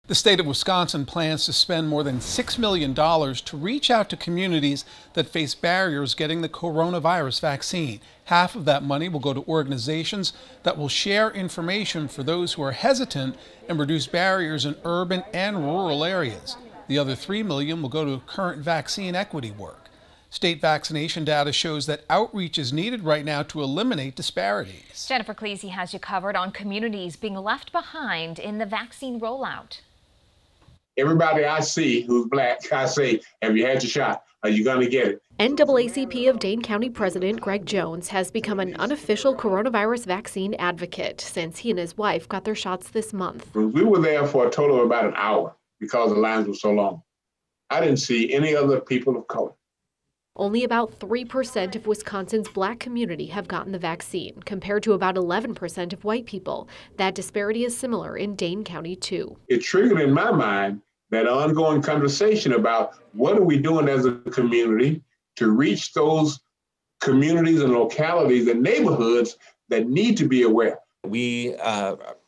The state of Wisconsin plans to spend more than $6 million to reach out to communities that face barriers getting the coronavirus vaccine. Half of that money will go to organizations that will share information for those who are hesitant and reduce barriers in urban and rural areas. The other $3 million will go to current vaccine equity work. State vaccination data shows that outreach is needed right now to eliminate disparities. Jennifer Cleese has you covered on communities being left behind in the vaccine rollout. Everybody I see who's black, I say, have you had your shot? Are you going to get it? NAACP of Dane County President Greg Jones has become an unofficial coronavirus vaccine advocate since he and his wife got their shots this month. We were there for a total of about an hour because the lines were so long. I didn't see any other people of color. Only about 3% of Wisconsin's black community have gotten the vaccine, compared to about 11% of white people. That disparity is similar in Dane County, too. It triggered in my mind that ongoing conversation about what are we doing as a community to reach those communities and localities and neighborhoods that need to be aware. We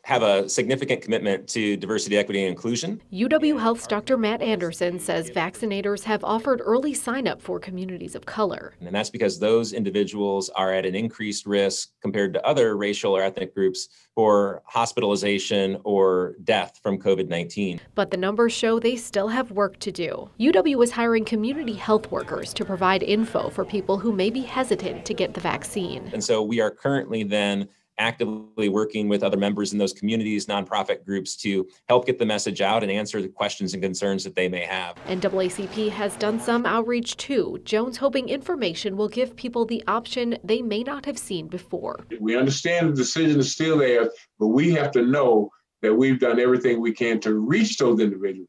have a significant commitment to diversity, equity, and inclusion. UW Health's Dr. Matt Anderson says vaccinators have offered early sign-up for communities of color. And that's because those individuals are at an increased risk compared to other racial or ethnic groups for hospitalization or death from COVID-19. But the numbers show they still have work to do. UW is hiring community health workers to provide info for people who may be hesitant to get the vaccine. And so we are currently then actively working with other members in those communities, nonprofit groups, to help get the message out and answer the questions and concerns that they may have. NAACP has done some outreach too. Jones hoping information will give people the option they may not have seen before. We understand the decision is still there, but we have to know that we've done everything we can to reach those individuals.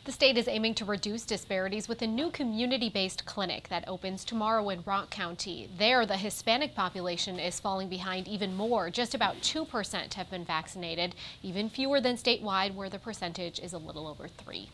The state is aiming to reduce disparities with a new community-based clinic that opens tomorrow in Rock County. There, the Hispanic population is falling behind even more. Just about 2% have been vaccinated, even fewer than statewide, where the percentage is a little over 3%.